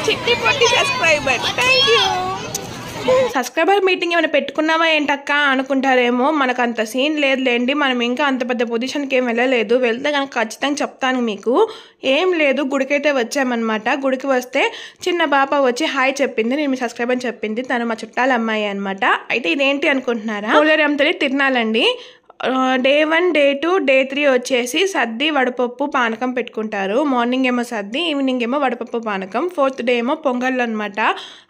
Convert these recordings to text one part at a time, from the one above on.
చిట్టి పొట్టి subscriber. Thank you. Subscriber meeting ఏమైనా పెట్టుకున్నావా ఏంటక్క అనుకుంటారేమో. మనకు అంత సీన్ లేదులేండి. మనం ఇంకా అంత పెద్ద పొజిషన్కి ఏం వెళ్ళలేదు. వెళ్తే కనుక ఖచ్చితంగా చెప్తాను మీకు. ఏం లేదు, గుడికైతే వచ్చామన్నమాట. గుడికి వస్తే చిన్న పాప వచ్చి హాయ్ చెప్పింది. నేను మీ సబ్స్క్రైబర్ అని చెప్పింది. తను మా చుట్టాల అమ్మాయి అనమాట. అయితే ఇదేంటి అనుకుంటున్నారా, పోలేరమ్మతల్లి తిరునాళ్ళండి. డే 1, డే 2, డే 3 వచ్చేసి సద్ది వడపప్పు పానకం పెట్టుకుంటారు. మార్నింగ్ ఏమో సద్ది, ఈవినింగ్ ఏమో వడపప్పు పానకం. 4th డే ఏమో పొంగల్ అనమాట.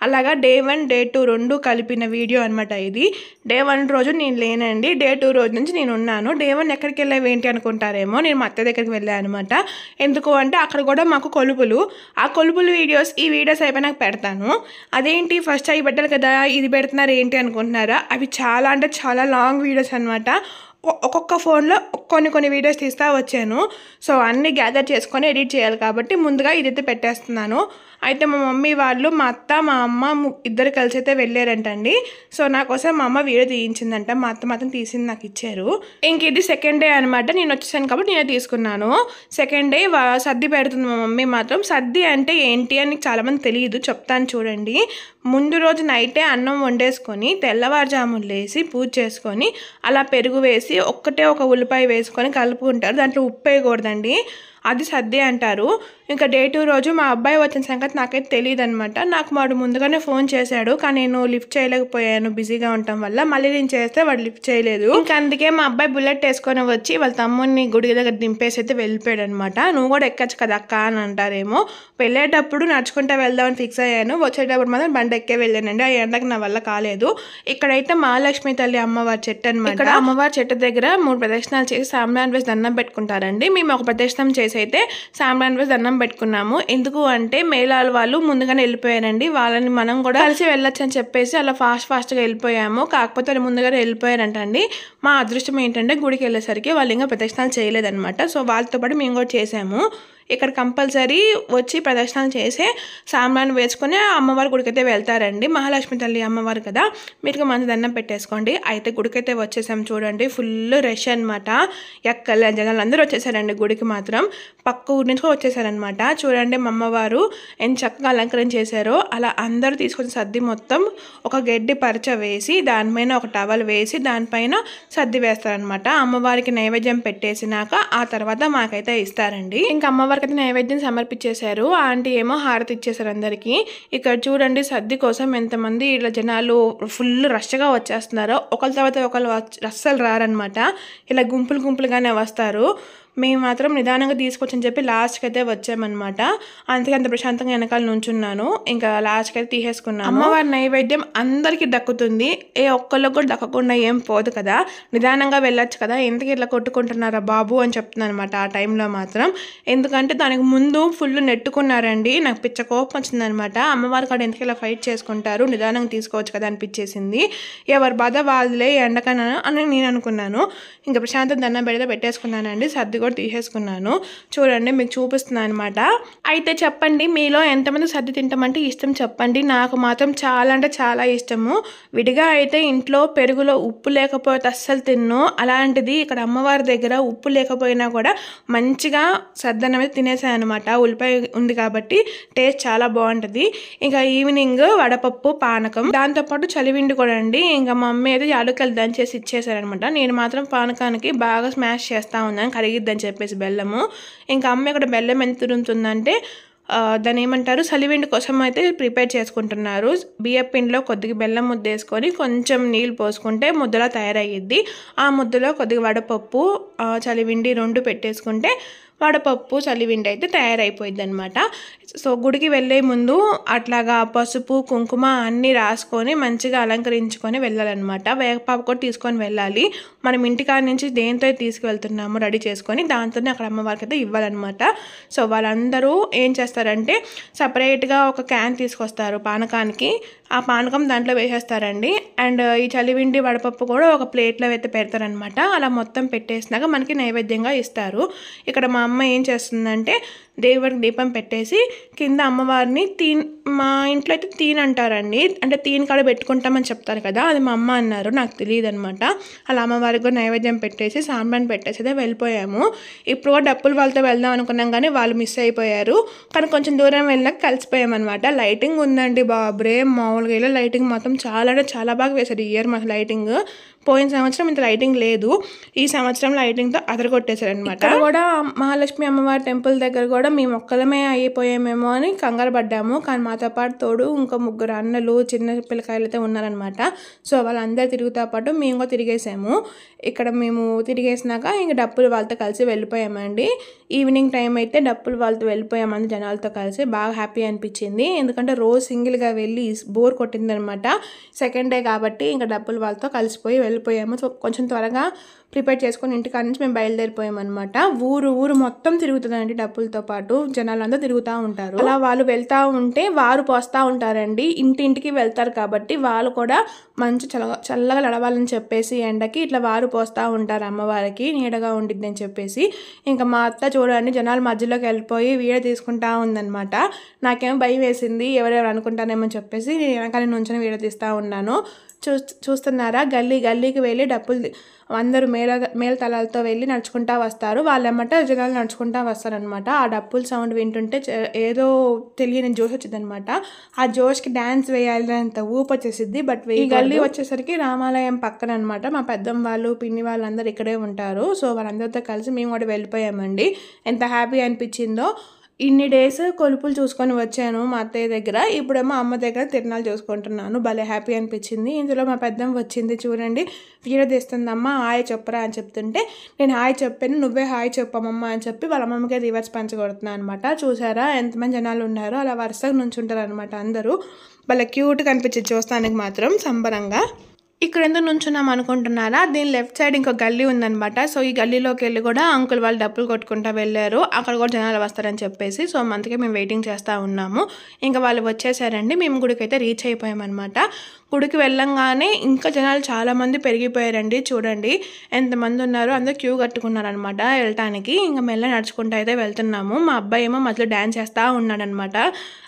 అలాగా డే 1, డే 2 రెండు కలిపిన వీడియో అనమాట ఇది. డే 1 రోజు నేను లేనండి. డే 2 రోజు నుంచి నేను ఉన్నాను. డే 1 ఎక్కడికి వెళ్ళావు ఏంటి అనుకుంటారేమో. నేను మా అత్త దగ్గరికి వెళ్ళాను అనమాట. ఎందుకు అంటే అక్కడ కూడా మాకు కొలుపులు. ఆ కొలుపులు వీడియోస్ ఈ వీడియోస్ అయిపోయినాక పెడతాను. అదేంటి ఫస్ట్ అవి పెట్టాలి కదా, ఇది పెడుతున్నారు ఏంటి అనుకుంటున్నారా. అవి చాలా అంటే చాలా లాంగ్ వీడియోస్ అనమాట. ఒక్కొక్క ఫోన్లో కొన్ని వీడియోస్ తీస్తూ వచ్చాను. సో అన్నీ గ్యాదర్ చేసుకొని ఎడిట్ చేయాలి కాబట్టి ముందుగా ఇదైతే పెట్టేస్తున్నాను. అయితే మా మమ్మీ వాళ్ళు, మా అత్త, మా అమ్మ ఇద్దరు కలిసి అయితే వెళ్ళారంటండి. సో నా కోసం మా అమ్మ వీడియో తీయించిందంట. మా అత్త మాత్రం తీసింది నాకు ఇచ్చారు. ఇంక ఇది సెకండ్ డే అనమాట. నేను వచ్చేసాను కాబట్టి నేనే తీసుకున్నాను. సెకండ్ డే సద్ది పెడుతుంది మా మమ్మీ మాత్రం. సద్ది అంటే ఏంటి అని చాలామంది తెలియదు, చెప్తాను చూడండి. ముందు రోజు నైటే అన్నం వండేసుకొని తెల్లవారుజామున లేసి పూజ చేసుకొని అలా పెరుగు వేసి ఒక్కటే ఒక ఉల్లిపాయ వేసుకొని కలుపుకుంటారు. దాంట్లో ఉప్పు వేయకూడదండి. అది సద్ది అంటారు. ఇంకా డే 2 రోజు మా అబ్బాయి వచ్చిన సంగతి నాకైతే తెలియదు అనమాట. నాకు వాడు ముందుగానే ఫోన్ చేశాడు, కానీ నేను లిఫ్ట్ చేయలేకపోయాను బిజీగా ఉండటం వల్ల. మళ్ళీ నేను చేస్తే వాడు లిఫ్ట్ చేయలేదు. ఇంకా అందుకే మా అబ్బాయి బుల్లెట్ వేసుకొని వచ్చి వాళ్ళ తమ్ముడిని గుడి దగ్గర దింపేసి అయితే వెళ్ళిపోయాడు అనమాట. నువ్వు కూడా ఎక్కచ్చు కదా అక్క అని అంటారేమో. వెళ్ళేటప్పుడు నడుచుకుంటూ వెళ్దామని ఫిక్స్ అయ్యాను. వచ్చేటప్పుడు మాత్రం బండి ఎక్కే వెళ్ళానండి. ఆ ఎండకి నా వల్ల కాలేదు. ఇక్కడైతే మహాలక్ష్మి తల్లి అమ్మవారి చెట్టు అనమాట. ఇక్కడ అమ్మవారి చెట్టు దగ్గర 3 ప్రదక్షిణాలు చేసి సాంబ్రాణి వేసి దండం పెట్టుకుంటారండి. మేము ఒక ప్రదక్షిణం చేసి అయితే సాంబ్రాణి వేసి దండం పెట్టుకున్నాము. ఎందుకు అంటే మేళాల వాళ్ళు ముందుగానే వెళ్ళిపోయారండి. వాళ్ళని మనం కూడా కలిసి వెళ్ళొచ్చు అని చెప్పేసి అలా ఫాస్ట్గా వెళ్ళిపోయాము. కాకపోతే వాళ్ళు ముందుగానే వెళ్ళిపోయారంటండి. మా అదృష్టం ఏంటంటే గుడికి వెళ్ళేసరికి వాళ్ళు ఇంకా ప్రదక్షిణాలు చేయలేదన్నమాట. సో వాళ్ళతో పాటు మేము కూడా చేసాము. ఇక్కడ కంపల్సరీ వచ్చి ప్రదర్శనలు చేసే సాంబ్రాణి వేసుకొని అమ్మవారి గుడికైతే వెళ్తారండి. మహాలక్ష్మి తల్లి అమ్మవారు కదా, మీరు మంచి దండం పెట్టేసుకోండి. అయితే గుడికైతే వచ్చేసాం చూడండి. ఫుల్ రష్ అనమాట. ఎక్కల జనాలు అందరూ వచ్చేసారండి గుడికి మాత్రం. పక్క ఊరి నుంచి కూడా వచ్చేసారనమాట. చూడండి మా అమ్మవారు ఎంత చక్కగా అలంకరణ చేశారో. అలా అందరూ తీసుకొని సద్ది మొత్తం ఒక గడ్డి పరిచ వేసి దానిపైన ఒక టవల్ వేసి దానిపైన సద్ది వేస్తారనమాట. అమ్మవారికి నైవేద్యం పెట్టేసినాక ఆ తర్వాత మాకైతే ఇస్తారండి. ఇంకా అమ్మవారికి అయితే నైవేద్యం సమర్పించేశారు. ఆంటీ ఏమో హారతి ఇచ్చేసారు అందరికీ. ఇక్కడ చూడండి సద్ది కోసం ఎంతమంది ఇలా జనాలు ఫుల్ రష్గా వచ్చేస్తున్నారో. ఒకరి తర్వాత ఒకరు అస్సలు రారనమాట. ఇలా గుంపులుగానే వస్తారు. మేము మాత్రం నిదానంగా తీసుకొచ్చని చెప్పి లాస్ట్కి అయితే వచ్చామన్నమాట. అందుకే అంత ప్రశాంతంగా వెనకాల నుంచున్నాను. ఇంకా లాస్ట్కి అయితే తీసేసుకున్నాను. అమ్మవారి నైవేద్యం అందరికీ దక్కుతుంది. ఏ ఒక్కళ్ళకి కూడా దక్కకుండా ఏం పోదు కదా, నిదానంగా వెళ్ళొచ్చు కదా, ఎందుకు ఇట్లా కొట్టుకుంటున్నారా బాబు అని చెప్తున్నాను అనమాట ఆ టైంలో మాత్రం. ఎందుకంటే దానికి ముందు ఫుల్ నెట్టుకున్నారండి. నాకు పిచ్చ కోపం వచ్చిందనమాట. అమ్మవారి కాడ ఎందుకు ఇలా ఫైట్ చేసుకుంటారు, నిదానంగా తీసుకోవచ్చు కదా అనిపించేసింది. ఎవరి బాధ వాళ్ళే ఎండకన్నా అని నేను అనుకున్నాను. ఇంకా ప్రశాంతం దండం పెడితే పెట్టేసుకున్నానండి. సర్ది కూడా తీసేసుకున్నాను. చూడండి మీకు చూపిస్తున్నాను అనమాట. అయితే చెప్పండి మీలో ఎంతమంది సర్ది తింటామంటే ఇష్టం చెప్పండి. నాకు మాత్రం చాలా అంటే చాలా ఇష్టము. విడిగా అయితే ఇంట్లో పెరుగులో ఉప్పు లేకపోతే అస్సలు తిన్ను. అలాంటిది ఇక్కడ అమ్మవారి దగ్గర ఉప్పు లేకపోయినా కూడా మంచిగా సద్దన్నం అయితే తినేసాను అనమాట. ఉల్లిపాయ ఉంది కాబట్టి టేస్ట్ చాలా బాగుంటుంది. ఇంకా ఈవినింగ్ వడపప్పు పానకం, దాంతోపాటు చలివిండి కూడా అండి. ఇంకా మా మమ్మీ అయితే యాలకులు దంచేసి ఇచ్చేసారనమాట. నేను మాత్రం పానకానికి బాగా స్మాష్ చేస్తూ ఉన్నాను కరిగిద్దని చెప్పేసి బెల్లము. ఇంకా అమ్మ ఇక్కడ బెల్లం ఎంత తురుముతుందంటే దాన్ని ఏమంటారు, చలివిండి కోసం అయితే ప్రిపేర్ చేసుకుంటున్నారు. బియ్యం పిండిలో కొద్దిగా బెల్లం ముద్ద వేసుకొని కొంచెం నీళ్ళు పోసుకుంటే ముద్దలా తయారయ్యిద్ది. ఆ ముద్దలో కొద్దిగా వడపప్పు చలివిండి 2 పెట్టేసుకుంటే వడపప్పు చలివిండి అయితే తయారైపోయింది అనమాట. సో గుడికి వెళ్ళే ముందు అట్లాగా పసుపు కుంకుమ అన్నీ రాసుకొని మంచిగా అలంకరించుకొని వెళ్ళాలన్నమాట. వేగపాకు కూడా తీసుకొని వెళ్ళాలి. మనం ఇంటికాడ నుంచి దేంతో తీసుకువెళ్తున్నామో రెడీ చేసుకొని దాంతోనే అక్కడ అమ్మవారికి అయితే ఇవ్వాలన్నమాట. సో వాళ్ళందరూ ఏం చేస్తారంటే సపరేట్గా ఒక క్యాన్ తీసుకొస్తారు పానకానికి. ఆ పానకం దాంట్లో వేసేస్తారండి. అండ్ ఈ చలివిండి వడపప్పు కూడా ఒక ప్లేట్లో అయితే పెడతారనమాట. అలా మొత్తం పెట్టేసినాక మనకి నైవేద్యంగా ఇస్తారు. ఇక్కడ మా అమ్మ ఏం చేస్తుందంటే దేవుడికి దీపం పెట్టేసి కింద అమ్మవారిని మా ఇంట్లో అయితే తీన్ అంటారండి, అంటే తీన్ కాడ పెట్టుకుంటామని చెప్తారు కదా, అది మా అమ్మ అన్నారు, నాకు తెలియదు అనమాట. అలా అమ్మవారికి కూడా నైవేద్యం పెట్టేసి సాంబ్రాన్ని పెట్టేసి అయితే వెళ్ళిపోయాము. ఇప్పుడు కూడా డప్పులు వాళ్ళతో వెళ్దాం అనుకున్నాం కానీ వాళ్ళు మిస్ అయిపోయారు. కానీ కొంచెం దూరం వెళ్ళాక కలిసిపోయామన్నమాట. లైటింగ్ ఉందండి బాబ్రే, మామూలుగా ఇలా లైటింగ్ మాత్రం చాలా అంటే చాలా బాగా వేశారు ఈ ఇయర్ మాకు లైటింగ్. పోయిన సంవత్సరం ఇంత లైటింగ్ లేదు, ఈ సంవత్సరం లైటింగ్తో అదరగొట్టేశారు అనమాట. ఇక్కడ కూడా మహాలక్ష్మి అమ్మవారి టెంపుల్ దగ్గర కూడా మేము ఒక్కదమే అయిపోయామేమో అని కంగారు పడ్డాము. కానీ మాతో పాటు తోడు ఇంకా 3 అన్నలు చిన్న పిల్లకాయలు అయితే ఉన్నారనమాట. సో వాళ్ళందరూ తిరుగుతా పాటు మేము కూడా తిరిగేసాము. ఇక్కడ మేము తిరిగేసినాక ఇంక డప్పులు వాళ్ళతో కలిసి వెళ్ళిపోయామండి. ఈవినింగ్ టైం అయితే డప్పులు వాళ్ళతో వెళ్ళిపోయామండి జనాలతో కలిసి. బాగా హ్యాపీ అనిపించింది, ఎందుకంటే రోజు సింగిల్గా వెళ్ళి బోర్ కొట్టిందనమాట. సెకండ్ డే కాబట్టి ఇంకా డప్పులు వాళ్ళతో కలిసిపోయి వెళ్ళిపోయాము. సో కొంచెం త్వరగా ప్రిపేర్ చేసుకొని ఇంటికాడ నుంచి మేము బయలుదేరిపోయామన్నమాట. ఊరు మొత్తం తిరుగుతుందండి డప్పులతో పాటు, జనాలందరూ తిరుగుతూ ఉంటారు. అలా వాళ్ళు వెళ్తూ ఉంటే వారు పోస్తూ ఉంటారండి, ఇంటింటికి వెళ్తారు కాబట్టి వాళ్ళు కూడా మంచి చల్లగా నడవాలని చెప్పేసి ఎండకి ఇట్లా వారు పోస్తూ ఉంటారు అమ్మవారికి, నీడగా ఉండిద్ది అని చెప్పేసి. ఇంకా మా అత్త చూడండి జనాల మధ్యలోకి వెళ్ళిపోయి వీడియో తీసుకుంటా ఉందన్నమాట. నాకేమో భయం వేసింది, ఎవరెవరు అనుకుంటానేమో చెప్పేసి నేను వెనకాల నుంచొని వీడియో తీస్తూ ఉన్నాను. చూస్తున్నారా, గల్లీకి వెళ్ళి డప్పులు అందరూ మేళతాళాలతో వెళ్ళి నడుచుకుంటా వస్తారు. వాళ్ళెమ్మట జనాలు నడుచుకుంటా వస్తారనమాట. ఆ డప్పుల సౌండ్ వింటుంటే ఏదో తెలియని జోష్ వచ్చిందనమాట. ఆ జోష్కి డ్యాన్స్ వేయాలంత ఊపు వచ్చేసిద్ది. బట్ ఈ గల్లీ వచ్చేసరికి రామాలయం పక్కన అనమాట. మా పెద్దమ్మ వాళ్ళు పిన్ని వాళ్ళందరూ ఇక్కడే ఉంటారు. సో వాళ్ళందరితో కలిసి మేము కూడా వెళ్ళిపోయామండి. ఎంత హ్యాపీ అనిపించిందో. ఇన్ని డేస్ కొలుపులు చూసుకొని వచ్చాను మా అత్తయ్య దగ్గర, ఇప్పుడేమో అమ్మ దగ్గర తిరునాలు చూసుకుంటున్నాను. భలే హ్యాపీ అనిపించింది. ఇందులో మా పెద్దమ్మ వచ్చింది చూడండి, వీడియో తీస్తుందమ్మా హాయ్ చెప్పరా అని చెప్తుంటే నేను హాయ్ చెప్పాను, నువ్వే హాయ్ చెప్పమ్మమ్మ అని చెప్పి వాళ్ళ అమ్మమ్మకి రివర్స్ పంచగొడుతున్నాను అనమాట. చూసారా ఎంతమంది జనాలు ఉన్నారో, అలా వరుసగా నుంచుంటారు అనమాట అందరూ. భలే క్యూట్గా అనిపించింది చూస్తానికి మాత్రం సంబరంగా. ఇక్కడ ఎందుకు నుంచున్నాం అనుకుంటున్నారా, దీని లెఫ్ట్ సైడ్ ఇంకో గల్లీ ఉందనమాట. సో ఈ గల్లీలోకి వెళ్ళి కూడా అంకుల్ వాళ్ళు డప్పులు కొట్టుకుంటూ వెళ్ళారు, అక్కడ కూడా జనాలు వస్తారని చెప్పేసి. సో అందుకే మేము వెయిటింగ్ చేస్తూ ఉన్నాము. ఇంకా వాళ్ళు వచ్చేసారండి, మేము గుడికి అయితే రీచ్ అయిపోయామన్నమాట. గుడికి వెళ్ళంగానే ఇంకా జనాలు చాలామంది పెరిగిపోయారండి. చూడండి ఎంతమంది ఉన్నారు, అందరూ క్యూ కట్టుకున్నారనమాట వెళ్ళటానికి. ఇంకా మెల్ల నడుచుకుంటూ అయితే వెళ్తున్నాము. మా అబ్బాయి ఏమో మధ్యలో డ్యాన్స్ చేస్తూ ఉన్నాడనమాట.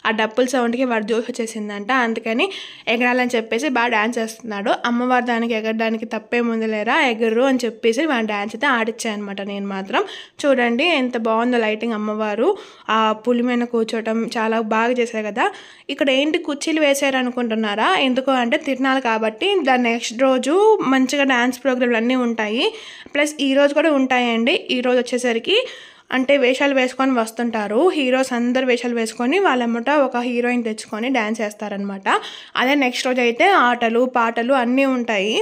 ఆ డప్పుల సౌండ్కి వాడు జోష్ వచ్చేసిందంట, అందుకని ఎగరాలని చెప్పేసి బాగా డ్యాన్స్ చేస్తున్నాడు. అమ్మవారి దానికి ఎగరడానికి తప్పేముంది లేరా, ఎగరు అని చెప్పేసి వాడి డ్యాన్స్ అయితే ఆడిచ్చాయనమాట. నేను మాత్రం చూడండి ఎంత బాగుందో లైటింగ్, అమ్మవారు ఆ పులి మీద కూర్చోవటం చాలా బాగా చేశారు కదా. ఇక్కడ ఏంటి కుర్చీలు వేసారు అనుకుంటున్నారా, ఎందుకు అంటే తిరునాళ్ళు కాబట్టి దాని నెక్స్ట్ రోజు మంచిగా డ్యాన్స్ ప్రోగ్రాంలు అన్నీ ఉంటాయి. ప్లస్ ఈరోజు కూడా ఉంటాయండి. ఈరోజు వచ్చేసరికి అంటే వేషాలు వేసుకొని వస్తుంటారు, హీరోస్ అందరు వేషాలు వేసుకొని వాళ్ళమ్మట ఒక హీరోయిన్ తెచ్చుకొని డ్యాన్స్ చేస్తారనమాట. అదే నెక్స్ట్ రోజు అయితే ఆటలు పాటలు అన్నీ ఉంటాయి.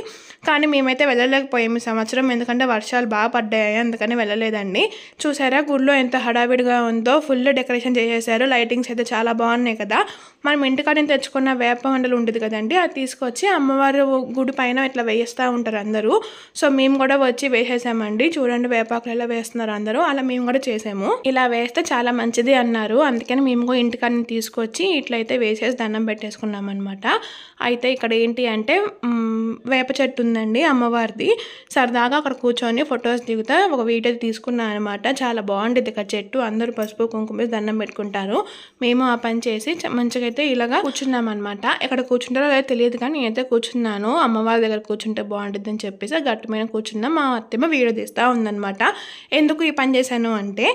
కానీ మేమైతే వెళ్ళలేకపోయాము ఈ సంవత్సరం, ఎందుకంటే వర్షాలు బాగా పడ్డాయి, అందుకని వెళ్ళలేదండి. చూసారా గుడిలో ఎంత హడావిడిగా ఉందో, ఫుల్ డెకరేషన్ చేసేసారు, లైటింగ్స్ అయితే చాలా బాగున్నాయి కదా. మనం ఇంటికాడ తెచ్చుకున్న వేప మండలు ఉంటుంది కదండి, అది తీసుకొచ్చి అమ్మవారు గుడి పైన ఇట్లా వేస్తూ ఉంటారు అందరూ. సో మేము కూడా వచ్చి వేసేసామండి. చూడండి వేపాకులు ఎలా వేస్తున్నారు అందరూ, అలా మేము కూడా చేసాము. ఇలా వేస్తే చాలా మంచిది అన్నారు, అందుకని మేము కూడా ఇంటికాడ తీసుకొచ్చి ఇట్లయితే వేసేసి దండం పెట్టేసుకున్నాం అనమాట. అయితే ఇక్కడ ఏంటి అంటే వేప చెట్టు ఉందండి అమ్మవారిది. సరదాగా అక్కడ కూర్చొని ఫొటోస్ దిగుతా ఒక వీడియో తీసుకున్నాను అనమాట. చాలా బాగుంటుంది ఇక్కడ చెట్టు, అందరూ పసుపు కుంకుమ దండం పెట్టుకుంటారు. మేము ఆ పని చేసి మంచిగా అయితే ఇలాగా కూర్చున్నాం అనమాట. ఎక్కడ కూర్చుంటారో అదే తెలియదు కానీ నేనైతే కూర్చున్నాను. అమ్మవారి దగ్గర కూర్చుంటే బాగుంటుంది అని చెప్పేసి గట్టు మీద కూర్చున్నా. మా అత్తమ్మ వీడియో తీస్తూ ఉందనమాట. ఎందుకు ఈ పని చేశాను అంటే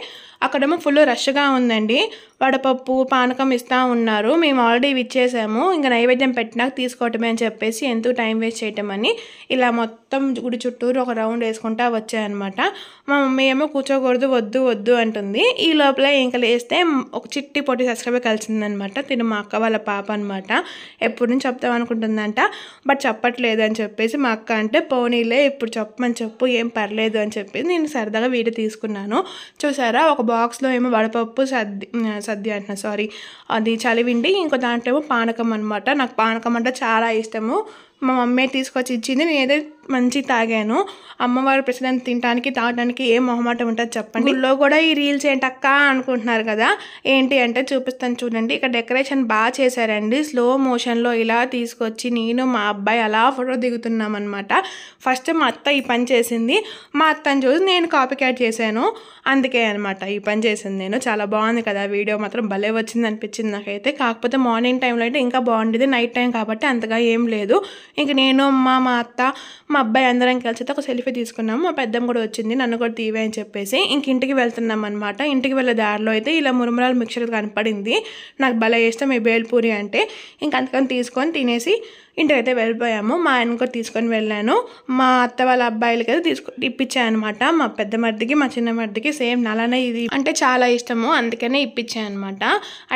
అక్కడేమో ఫుల్ రష్గా ఉందండి, వడపప్పు పానకం ఇస్తూ ఉన్నారు. మేము ఆల్రెడీ ఇచ్చేసాము, ఇంకా నైవేద్యం పెట్టినాక తీసుకోవటమే అని చెప్పేసి ఎందుకు టైం వేస్ట్ చేయటం అని ఇలా మొత్తం గుడి చుట్టూరు ఒక రౌండ్ వేసుకుంటా వచ్చాయన్నమాట. మా మమ్మీ ఏమో కూర్చోకూడదు వద్దు వద్దు అంటుంది. ఈ లోపల ఇంకా లేస్తే ఒక చిట్టి పొట్టి సబ్స్క్రైబర్ కలిసిందనమాట. తిను మా అక్క వాళ్ళ పాప అనమాట. ఎప్పటి నుంచి చెప్తాం అనుకుంటుందంట, బట్ చెప్పట్లేదు అని చెప్పేసి మా అక్క అంటే పోనీలే ఇప్పుడు చెప్పమని చెప్పు ఏం పర్లేదు అని చెప్పేసి నేను సరదాగా వీడియో తీసుకున్నాను. చూసారా ఒక బాక్స్లో ఏమో వడపప్పు సద్ది అంటున్నా అది చలివిండి, ఇంకో దాంట్లో ఏమో పానకం అనమాట. నాకు పానకం అంటే చాలా ఇష్టము. మా మమ్మీ తీసుకొచ్చి ఇచ్చింది, నేనైతే మంచి తాగాను. అమ్మవారి ప్రసాదం తినడానికి తాగడానికి ఏం మొహమాటం ఉంటుంది చెప్పండి. గుళ్ళో కూడా ఈ రీల్స్ ఏంటక్క అనుకుంటున్నారు కదా, ఏంటి అంటే చూపిస్తాను చూడండి. ఇక్కడ డెకరేషన్ బాగా చేశారండి. స్లో మోషన్లో ఇలా తీసుకొచ్చి నేను మా అబ్బాయి అలా ఫోటో దిగుతున్నాం అనమాట. ఫస్ట్ మా అత్త ఈ పని చేసింది, మా అత్తని చూసి నేను కాపీ క్యాట్ చేశాను, అందుకే అనమాట ఈ పని చేసింది నేను. చాలా బాగుంది కదా, వీడియో మాత్రం భలే వచ్చింది అనిపించింది నాకైతే. కాకపోతే మార్నింగ్ టైంలో అయితే ఇంకా బాగుండేది, నైట్ టైం కాబట్టి అంతగా ఏం లేదు. ఇంక నేను మా అత్త మా అబ్బాయి అందరం కలిసి అయితే ఒక సెల్ఫీ తీసుకున్నాము. మా పెద్దమ్మ కూడా వచ్చింది, నన్ను కూడా తీవే అని చెప్పేసి. ఇంక ఇంటికి వెళ్తున్నాం అనమాట. ఇంటికి వెళ్ళే దారిలో అయితే ఇలా మురుమురాలు మిక్చర్ కనపడింది, నాకు భలే ఇష్టం ఈ బేల్పూరి అంటే. ఇంక అంతకని తీసుకొని తినేసి ఇంటికైతే వెళ్ళిపోయాము. మా ఆయన కూడా తీసుకొని వెళ్ళాను. మా అత్త వాళ్ళ అబ్బాయిలకి అయితే ఇప్పించాను అనమాట. మా పెద్ద మర్దికి మా చిన్న మర్దికి సేమ్ అలానే ఇది అంటే చాలా ఇష్టము, అందుకనే ఇప్పించాను అనమాట.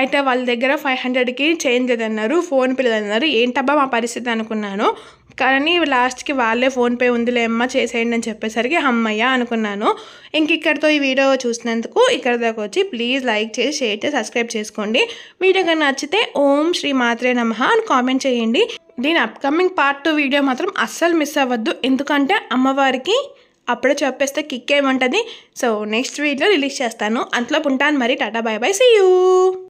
అయితే వాళ్ళ దగ్గర 500కి చేంజ్ అన్నారు, ఫోన్పే లేదన్నారు. ఏంటబ్బా మా పరిస్థితి అనుకున్నాను, కానీ లాస్ట్కి వాళ్ళే ఫోన్పే ఉందిలే అమ్మ చేసేయండి అని చెప్పేసరికి అమ్మయ్య అనుకున్నాను. ఇంక ఇక్కడితో ఈ వీడియో చూసినందుకు ఇక్కడ దాకా వచ్చి ప్లీజ్ లైక్ చేసి షేర్ చేసి సబ్స్క్రైబ్ చేసుకోండి. వీడియో కనుక నచ్చితే ఓం శ్రీ మాత్రే నమః అని కామెంట్ చేయండి. దీని అప్కమింగ్ పార్ట్ 2 వీడియో మాత్రం అస్సలు మిస్ అవ్వద్దు, ఎందుకంటే అమ్మవారికి అప్పుడే చెప్పేస్తే కిక్ ఏముంటుంది. సో నెక్స్ట్ వీడియో రిలీజ్ చేస్తాను, అంతలోపు ఉంటాను మరి. Tata bye bye, see you.